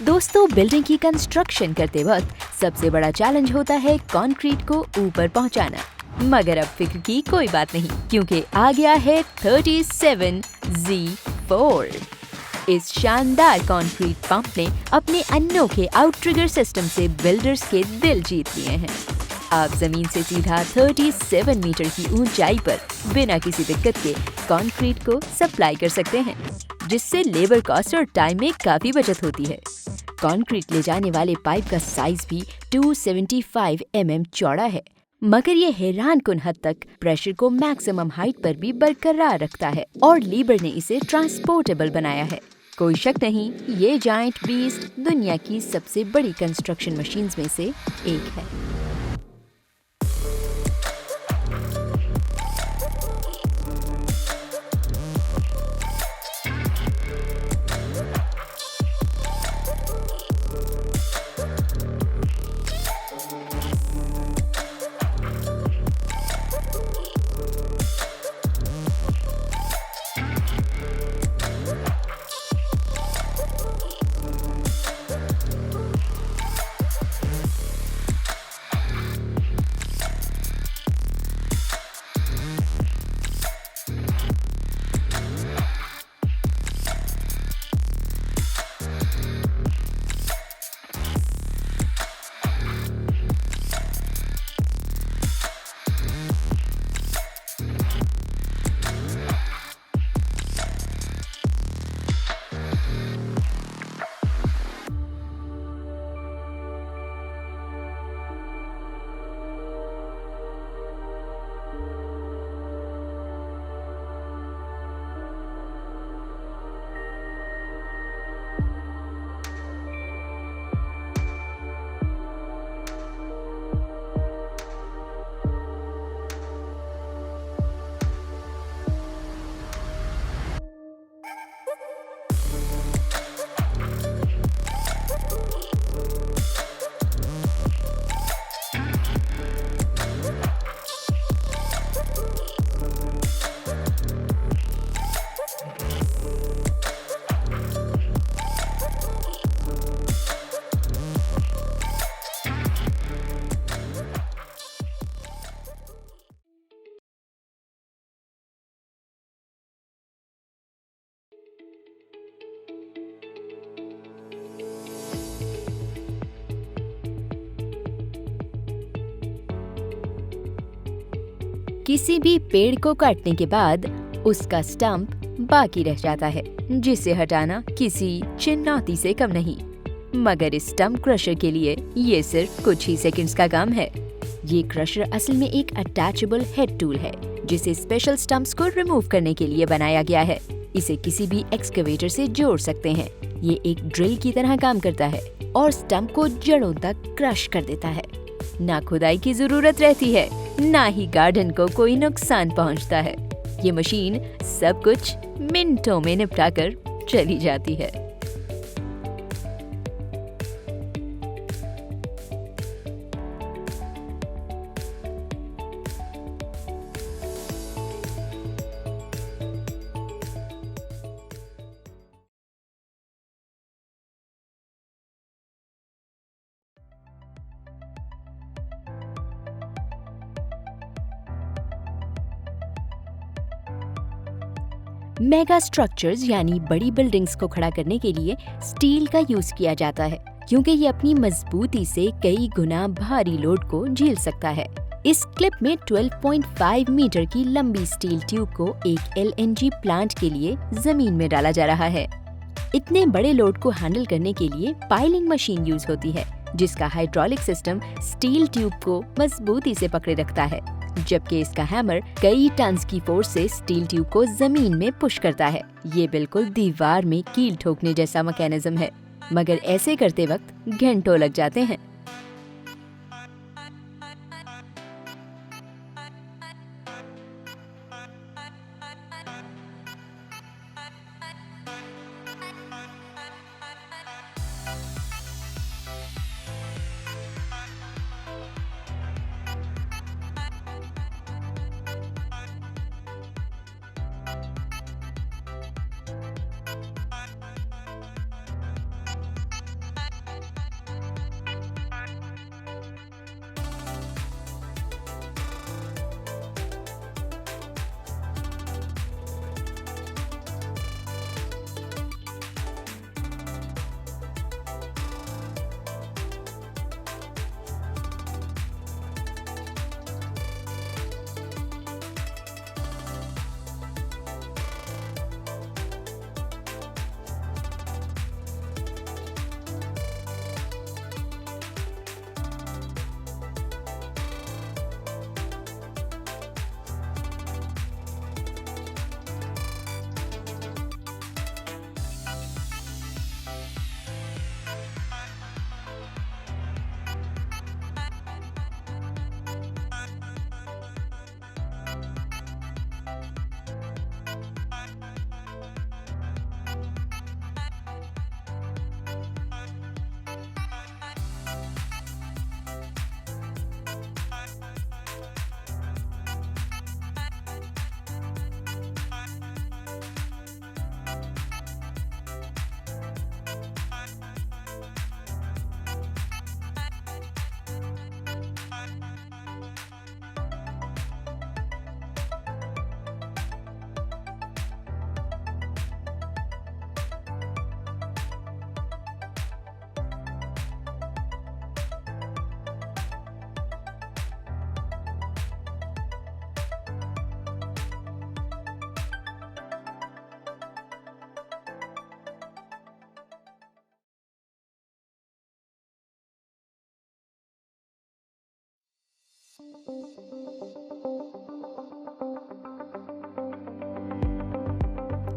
दोस्तों, बिल्डिंग की कंस्ट्रक्शन करते वक्त सबसे बड़ा चैलेंज होता है कंक्रीट को ऊपर पहुंचाना। मगर अब फिक्र की कोई बात नहीं, क्योंकि आ गया है 37Z4। इस शानदार कंक्रीट पंप ने अपने अनोखे आउटट्रिगर सिस्टम से बिल्डर्स के दिल जीत लिए हैं। आप जमीन से सीधा 37 मीटर की ऊंचाई पर बिना किसी दिक्कत के कंक्रीट को सप्लाई कर सकते हैं, जिससे लेबर कॉस्ट और टाइम में काफी बचत होती है। कंक्रीट ले जाने वाले पाइप का साइज भी 275 mm चौड़ा है, मगर ये हैरानकुन हद तक प्रेशर को मैक्सिमम हाइट पर भी बरकरार रखता है और लीबर ने इसे ट्रांसपोर्टेबल बनाया है। कोई शक नहीं, ये जायंट बीस्ट दुनिया की सबसे बड़ी कंस्ट्रक्शन मशीन्स में से एक है। किसी भी पेड़ को काटने के बाद उसका स्टंप बाकी रह जाता है, जिसे हटाना किसी चुनौती से कम नहीं। मगर इस स्टंप क्रशर के लिए ये सिर्फ कुछ ही सेकंड्स का काम है। ये क्रशर असल में एक अटैचेबल हेड टूल है, जिसे स्पेशल स्टंप्स को रिमूव करने के लिए बनाया गया है। इसे किसी भी एक्सकेवेटर से जोड़ सकते हैं। ये एक ड्रिल की तरह काम करता है और स्टंप को जड़ों तक क्रश कर देता है। ना खुदाई की जरूरत रहती है, ना ही गार्डन को कोई नुकसान पहुंचता है। ये मशीन सब कुछ मिनटों में निपटा कर चली जाती है। मेगा स्ट्रक्चर्स यानी बड़ी बिल्डिंग्स को खड़ा करने के लिए स्टील का यूज किया जाता है, क्योंकि ये अपनी मजबूती से कई गुना भारी लोड को झेल सकता है। इस क्लिप में 12.5 मीटर की लंबी स्टील ट्यूब को एक LNG प्लांट के लिए जमीन में डाला जा रहा है। इतने बड़े लोड को हैंडल करने के लिए पाइलिंग मशीन यूज होती है, जिसका हाइड्रोलिक सिस्टम स्टील ट्यूब को मजबूती से पकड़े रखता है, जबकि इसका हैमर कई टन्स की फोर्स से स्टील ट्यूब को जमीन में पुश करता है। ये बिल्कुल दीवार में कील ठोकने जैसा मैकेनिज्म है, मगर ऐसे करते वक्त घंटों लग जाते हैं।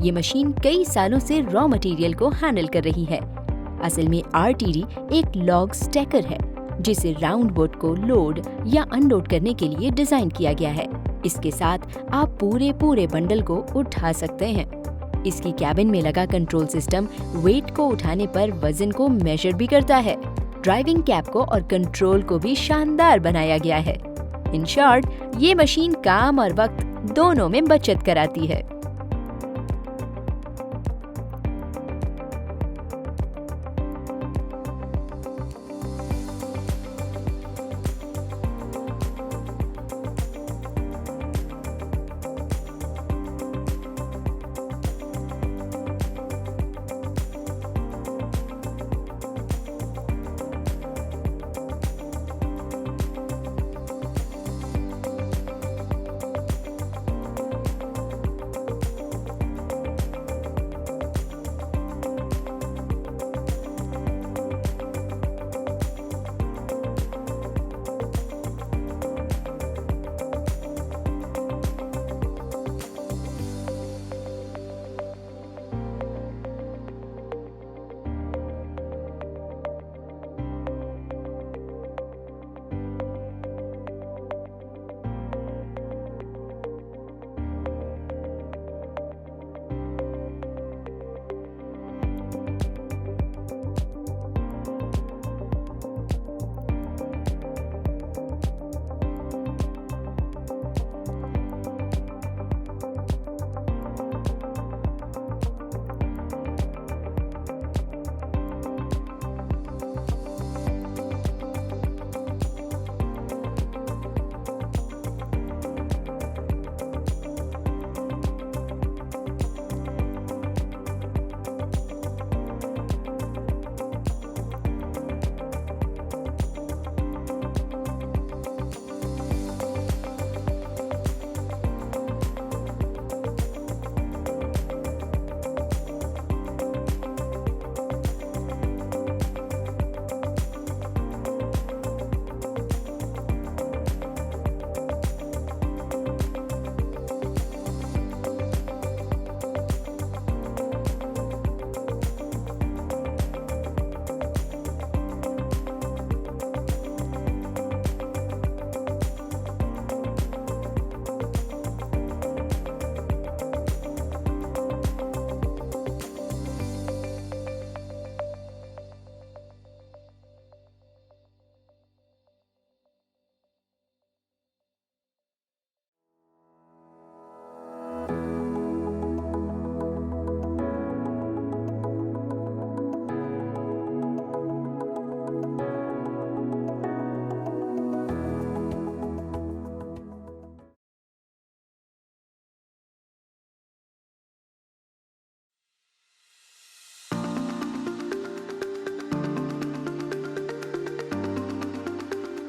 ये मशीन कई सालों से रॉ मटेरियल को हैंडल कर रही है। असल में आरटीडी एक लॉग स्टैकर है जिसे राउंड वुड को लोड या अनलोड करने के लिए डिजाइन किया गया है। इसके साथ आप पूरे बंडल को उठा सकते हैं। इसकी कैबिन में लगा कंट्रोल सिस्टम वेट को उठाने पर वजन को मेजर भी करता है। ड्राइविंग कैब को और कंट्रोल को भी शानदार बनाया गया है। इन शॉर्ट, ये मशीन काम और वक्त दोनों में बचत कराती है।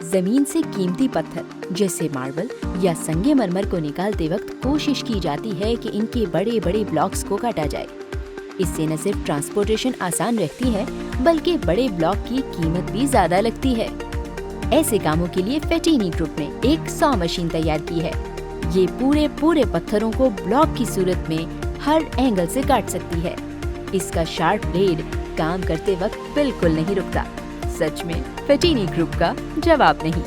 जमीन से कीमती पत्थर जैसे मार्बल या संगमरमर को निकालते वक्त कोशिश की जाती है कि इनके बड़े बड़े ब्लॉक्स को काटा जाए। इससे न सिर्फ ट्रांसपोर्टेशन आसान रहती है बल्कि बड़े ब्लॉक की कीमत भी ज्यादा लगती है। ऐसे कामों के लिए फेटिनी ग्रुप ने एक 100 मशीन तैयार की है। ये पूरे पत्थरों को ब्लॉक की सूरत में हर एंगल से काट सकती है। इसका शार्प ब्लेड काम करते वक्त बिल्कुल नहीं रुकता। सच में फेटिनी ग्रुप का जवाब नहीं।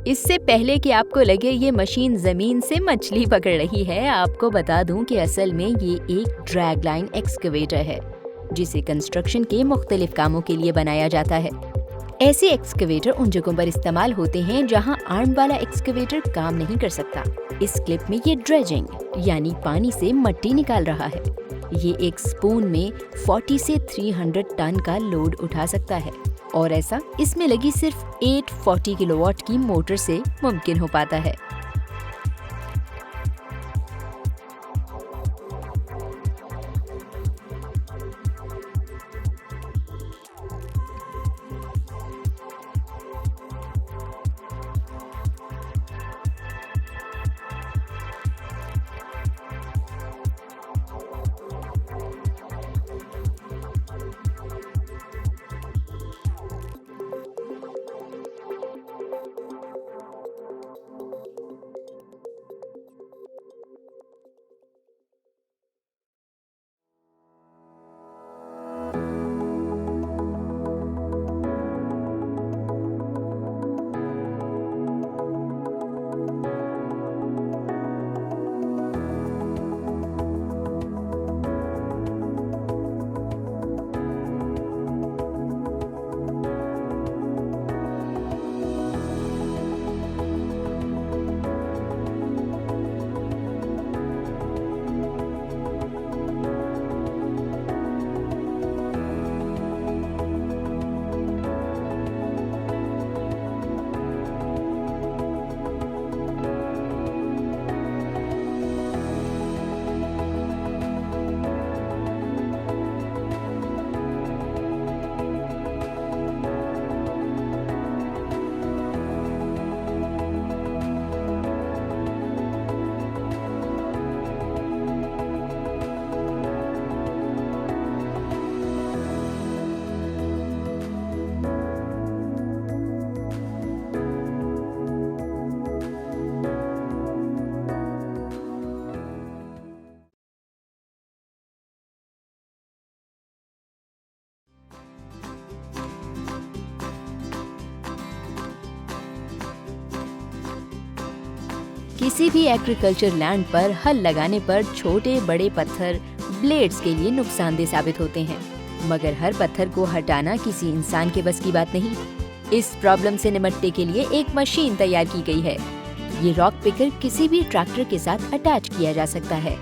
इससे पहले कि आपको लगे ये मशीन जमीन से मछली पकड़ रही है, आपको बता दूं कि असल में ये एक ड्रैग लाइन एक्सकवेटर है, जिसे कंस्ट्रक्शन के मुख्तलिफ कामों के लिए बनाया जाता है। ऐसे एक्सकवेटर उन जगहों पर इस्तेमाल होते हैं जहां आर्म वाला एक्सकवेटर काम नहीं कर सकता। इस क्लिप में ये ड्रेजिंग यानी पानी से मट्टी निकाल रहा है। ये एक स्पून में 40 से 300 टन का लोड उठा सकता है और ऐसा इसमें लगी सिर्फ 840 किलोवाट की मोटर से मुमकिन हो पाता है। किसी भी एग्रीकल्चर लैंड पर हल लगाने पर छोटे बड़े पत्थर ब्लेड्स के लिए नुकसानदेह साबित होते हैं, मगर हर पत्थर को हटाना किसी इंसान के बस की बात नहीं। इस प्रॉब्लम से निपटने के लिए एक मशीन तैयार की गई है। ये रॉक पिकर किसी भी ट्रैक्टर के साथ अटैच किया जा सकता है।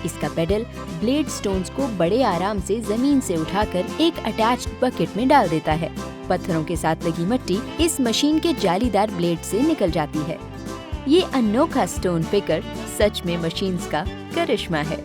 इसका पेडल ब्लेड स्टोन्स को बड़े आराम से जमीन से उठाकर एक अटैच्ड बकेट में डाल देता है। पत्थरों के साथ लगी मिट्टी इस मशीन के जालीदार ब्लेड से निकल जाती है। ये अनोखा स्टोन पिकर सच में मशीन्स का करिश्मा है।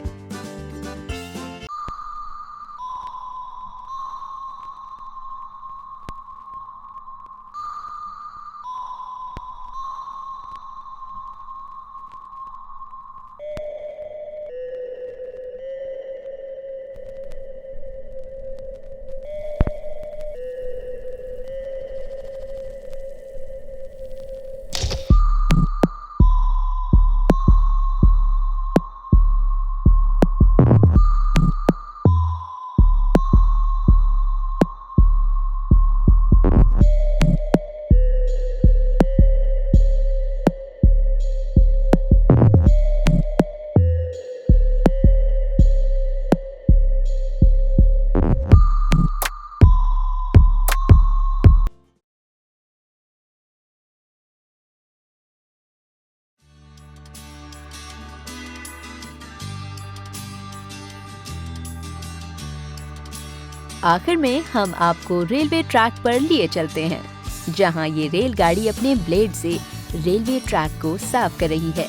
आखिर में हम आपको रेलवे ट्रैक पर लिए चलते हैं, जहां ये रेलगाड़ी अपने ब्लेड से रेलवे ट्रैक को साफ कर रही है।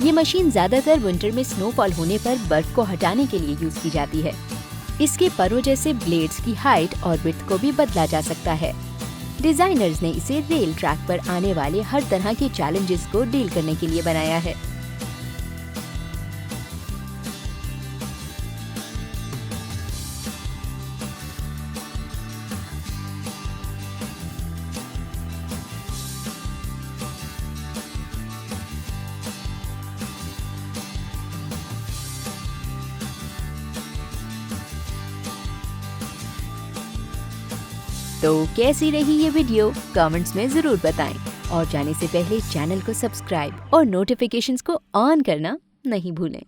ये मशीन ज्यादातर विंटर में स्नोफॉल होने पर बर्फ को हटाने के लिए यूज की जाती है। इसके परों जैसे ब्लेड्स की हाइट और विड्थ को भी बदला जा सकता है। डिजाइनर्स ने इसे रेल ट्रैक पर आने वाले हर तरह के चैलेंजेस को डील करने के लिए बनाया है। तो कैसी रही ये वीडियो कमेंट्स में जरूर बताएं और जाने से पहले चैनल को सब्सक्राइब और नोटिफिकेशंस को ऑन करना नहीं भूलें।